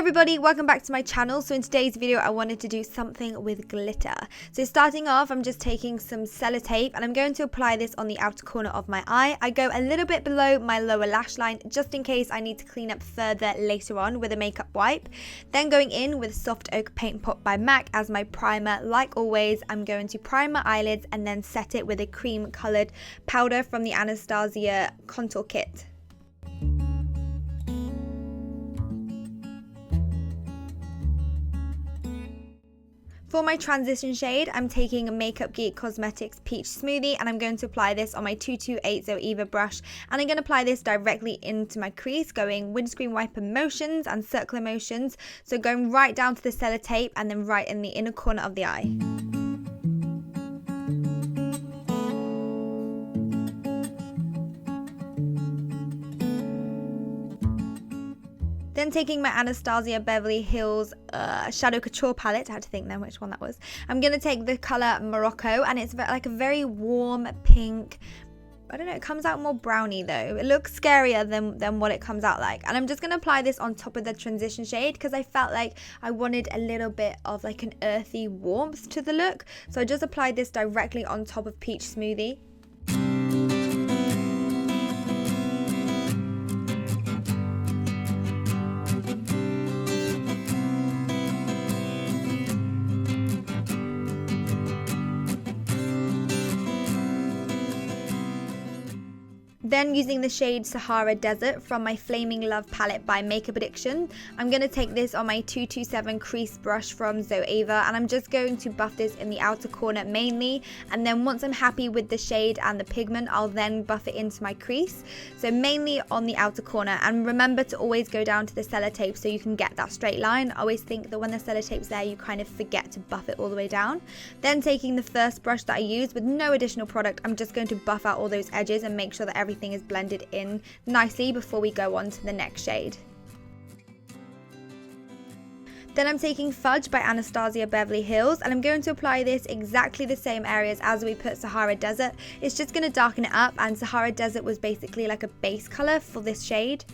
everybody, welcome back to my channel. So in today's video I wanted to do something with glitter. So starting off, I'm just taking some sellotape and I'm going to apply this on the outer corner of my eye. I go a little bit below my lower lash line just in case I need to clean up further later on with a makeup wipe. Then going in with Soft Oak Paint Pot by MAC as my primer. Like always, I'm going to prime my eyelids and then set it with a cream coloured powder from the Anastasia contour kit. For my transition shade, I'm taking a Makeup Geek Cosmetics Peach Smoothie and I'm going to apply this on my 2280 Eva brush, and I'm going to apply this directly into my crease, going windscreen wiper motions and circular motions, so going right down to the sellotape and then right in the inner corner of the eye. Then taking my Anastasia Beverly Hills Shadow Couture palette, I had to think then which one that was. I'm going to take the colour Morocco, and it's like a very warm pink. I don't know, it comes out more browny though. It looks scarier than what it comes out like. And I'm just going to apply this on top of the transition shade because I felt like I wanted a little bit of like an earthy warmth to the look. So I just applied this directly on top of Peach Smoothie. Then using the shade Sahara Desert from my Flaming Love palette by Makeup Addiction, I'm going to take this on my 227 crease brush from Zoeva, and I'm just going to buff this in the outer corner mainly, and then once I'm happy with the shade and the pigment, I'll then buff it into my crease. So mainly on the outer corner, and remember to always go down to the sellotape so you can get that straight line. I always think that when the sellotape's there, you kind of forget to buff it all the way down. Then taking the first brush that I used with no additional product, I'm just going to buff out all those edges and make sure that everything is blended in nicely before we go on to the next shade. Then I'm taking Fudge by Anastasia Beverly Hills, and I'm going to apply this exactly the same areas as we put Sahara Desert. It's just going to darken it up, and Sahara Desert was basically like a base color for this shade.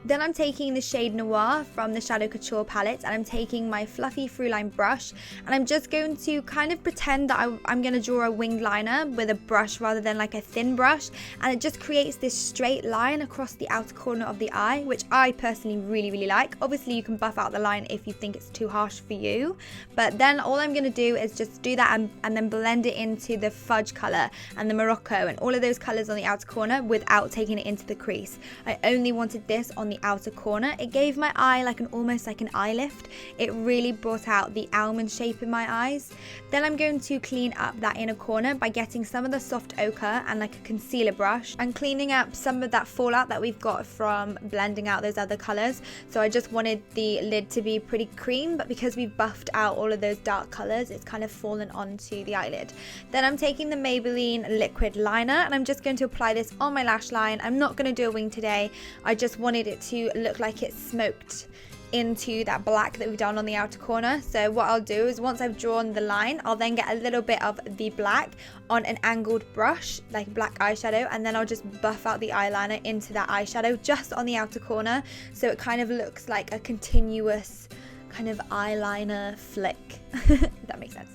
Then I'm taking the shade Noir from the Shadow Couture palette, and I'm taking my fluffy Throughline brush, and I'm just going to kind of pretend that I'm going to draw a winged liner with a brush rather than like a thin brush, and it just creates this straight line across the outer corner of the eye, which I personally really like. Obviously you can buff out the line if you think it's too harsh for you, but then all I'm going to do is just do that and then blend it into the Fudge colour and the Morocco and all of those colours on the outer corner without taking it into the crease. I only wanted this on the outer corner. It gave my eye like almost like an eye lift. It really brought out the almond shape in my eyes. Then I'm going to clean up that inner corner by getting some of the soft ochre and like a concealer brush and cleaning up some of that fallout that we've got from blending out those other colors. So I just wanted the lid to be pretty cream, but because we've buffed out all of those dark colors, it's kind of fallen onto the eyelid. Then I'm taking the Maybelline Liquid Liner, and I'm just going to apply this on my lash line. I'm not going to do a wing today. I just wanted it to look like it's smoked into that black that we've done on the outer corner. So what I'll do is once I've drawn the line, I'll then get a little bit of the black on an angled brush, like black eyeshadow, and then I'll just buff out the eyeliner into that eyeshadow just on the outer corner, so it kind of looks like a continuous kind of eyeliner flick, if that makes sense.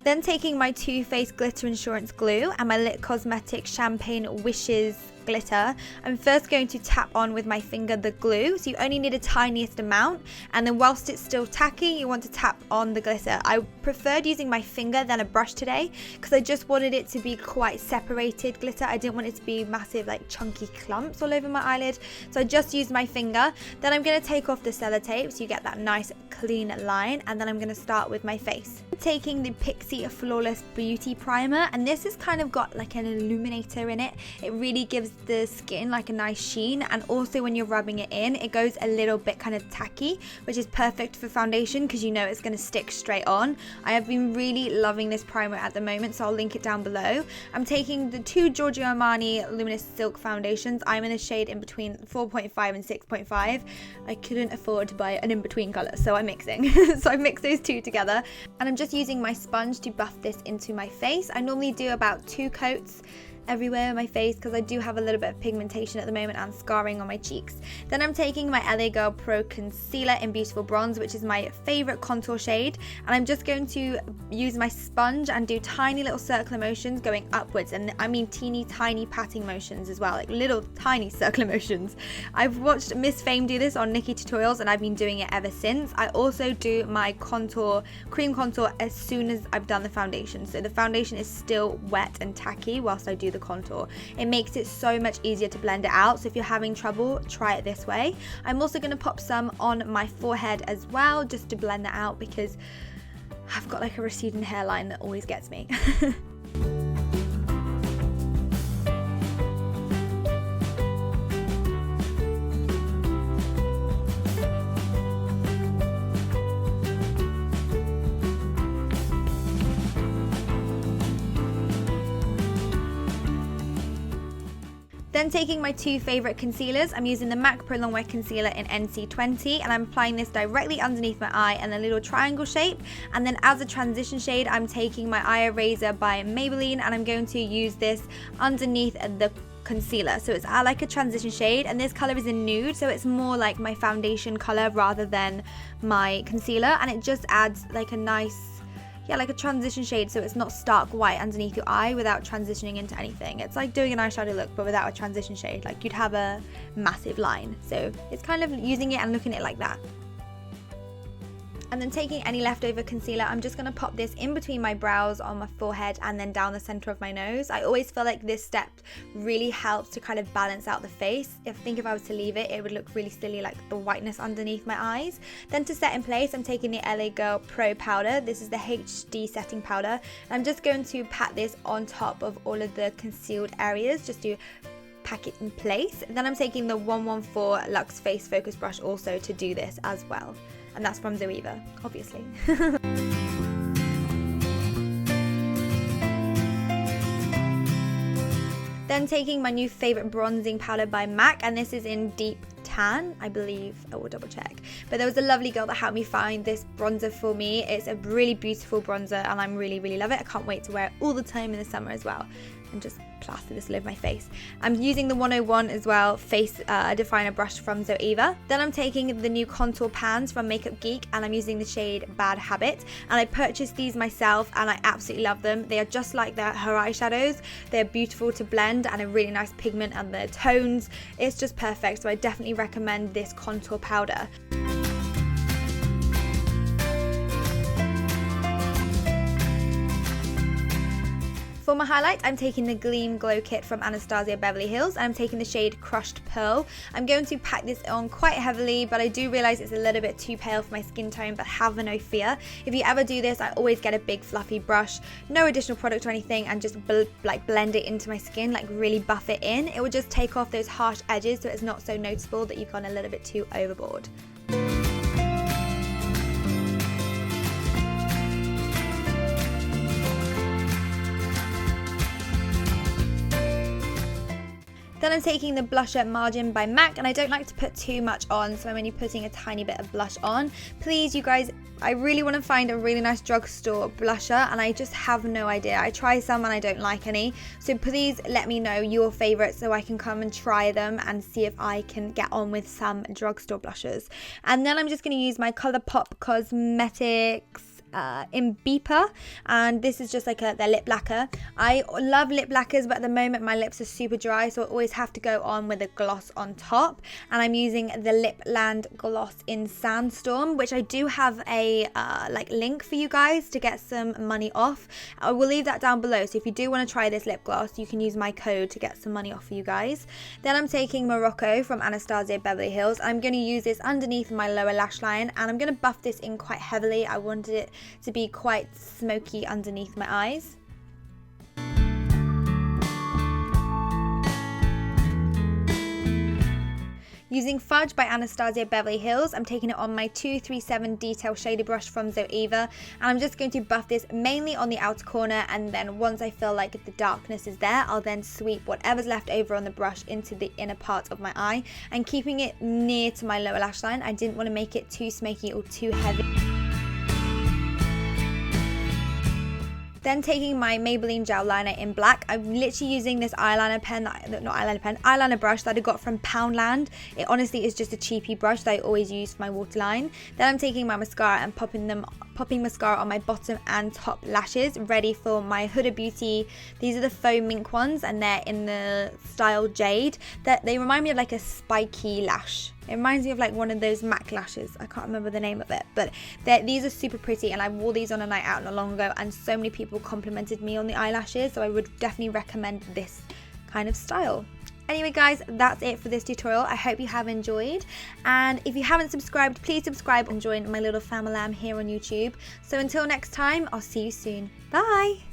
Then taking my Too Faced Glitter Insurance Glue and my Lit Cosmetics Champagne Wishes glitter, I'm first going to tap on with my finger the glue, so you only need a tiniest amount, and then whilst it's still tacky you want to tap on the glitter. I preferred using my finger than a brush today because I just wanted it to be quite separated glitter. I didn't want it to be massive like chunky clumps all over my eyelid, so I just used my finger. Then I'm going to take off the sellotape so you get that nice clean line, and then I'm going to start with my face. Taking the Pixi Flawless Beauty Primer, and this has kind of got like an illuminator in it. It really gives the skin like a nice sheen, and also when you're rubbing it in, it goes a little bit kind of tacky, which is perfect for foundation because you know it's going to stick straight on. I have been really loving this primer at the moment, so I'll link it down below. I'm taking the two Giorgio Armani Luminous Silk foundations. I'm in a shade in between 4.5 and 6.5. I couldn't afford to buy an in-between colour, so I'm mixing. So I mixed those two together, and I'm just using my sponge to buff this into my face. I normally do about 2 coats everywhere on my face because I do have a little bit of pigmentation at the moment and scarring on my cheeks. Then I'm taking my LA Girl Pro Concealer in Beautiful Bronze, which is my favourite contour shade, and I'm just going to use my sponge and do tiny little circular motions going upwards, and I mean teeny tiny patting motions as well, like little tiny circular motions. I've watched Miss Fame do this on Nikki tutorials and I've been doing it ever since. I also do my contour, cream contour, as soon as I've done the foundation, so the foundation is still wet and tacky whilst I do the contour. It makes it so much easier to blend it out, so if you're having trouble, try it this way. I'm also going to pop some on my forehead as well, just to blend that out because I've got like a receding hairline that always gets me. Then taking my two favourite concealers, I'm using the MAC Pro Longwear Concealer in NC20, and I'm applying this directly underneath my eye in a little triangle shape. And then as a transition shade, I'm taking my Eye Eraser by Maybelline, and I'm going to use this underneath the concealer. So it's like a transition shade, and this colour is in nude, so it's more like my foundation colour rather than my concealer, and it just adds like a nice, like a transition shade, so it's not stark white underneath your eye without transitioning into anything. It's like doing an eyeshadow look but without a transition shade, like you'd have a massive line. So it's kind of using it and looking at it like that. And then taking any leftover concealer, I'm just going to pop this in between my brows, on my forehead, and then down the center of my nose. I always feel like this step really helps to kind of balance out the face. I think if I was to leave it, it would look really silly, like the whiteness underneath my eyes. Then to set in place, I'm taking the LA Girl Pro Powder. This is the HD setting powder. I'm just going to pat this on top of all of the concealed areas just to pack it in place. Then I'm taking the 114 Luxe Face Focus Brush also to do this as well. And that's from Zoeva, obviously. Then taking my new favourite bronzing powder by MAC, and this is in Deep Tan, I believe. I will double check. But there was a lovely girl that helped me find this bronzer for me. It's a really beautiful bronzer and I'm really love it. I can't wait to wear it all the time in the summer as well, and just plaster this all over my face. I'm using the 101 as well face definer brush from Zoeva. Then I'm taking the new contour pans from Makeup Geek, and I'm using the shade Bad Habit, and I purchased these myself and I absolutely love them. They are just like her eyeshadows. They're beautiful to blend and a really nice pigment, and the tones, it's just perfect. So I definitely recommend this contour powder. For my highlight, I'm taking the Gleam Glow Kit from Anastasia Beverly Hills, and I'm taking the shade Crushed Pearl. I'm going to pack this on quite heavily, but I do realise it's a little bit too pale for my skin tone, but have no fear. If you ever do this, I always get a big fluffy brush, no additional product or anything, and just blend it into my skin, like really buff it in. It will just take off those harsh edges so it's not so noticeable that you've gone a little bit too overboard. Then I'm taking the blusher Margin by MAC, and I don't like to put too much on, so I'm only putting a tiny bit of blush on. Please, you guys, I really want to find a really nice drugstore blusher, and I just have no idea. I try some and I don't like any, so please let me know your favourites so I can come and try them and see if I can get on with some drugstore blushers. And then I'm just going to use my Colourpop Cosmetics in Beeper, and this is just like their lip lacquer. I love lip lacquers, but at the moment my lips are super dry, so I always have to go on with a gloss on top, and I'm using the Lipland gloss in Sandstorm, which I do have a link for you guys to get some money off. I will leave that down below, so if you do want to try this lip gloss, you can use my code to get some money off for you guys. Then I'm taking Morocco from Anastasia Beverly Hills. I'm going to use this underneath my lower lash line, and I'm going to buff this in quite heavily. I wanted it to be quite smoky underneath my eyes. Using Fudge by Anastasia Beverly Hills, I'm taking it on my 237 Detail Shader Brush from Zoeva, and I'm just going to buff this mainly on the outer corner, and then once I feel like the darkness is there, I'll then sweep whatever's left over on the brush into the inner part of my eye, and keeping it near to my lower lash line. I didn't want to make it too smoky or too heavy. Then taking my Maybelline Gel Liner in black, I'm literally using this eyeliner brush that I got from Poundland. It honestly is just a cheapy brush that I always use for my waterline. Then I'm taking my mascara and popping mascara on my bottom and top lashes, ready for my Huda Beauty. These are the faux mink ones, and they're in the style Jade. They remind me of like a spiky lash. It reminds me of like one of those MAC lashes. I can't remember the name of it, but these are super pretty, and I wore these on a night out not long ago, and so many people complimented me on the eyelashes, so I would definitely recommend this kind of style. Anyway guys, that's it for this tutorial. I hope you have enjoyed, and if you haven't subscribed, please subscribe and join my little family here on YouTube. So until next time, I'll see you soon. Bye!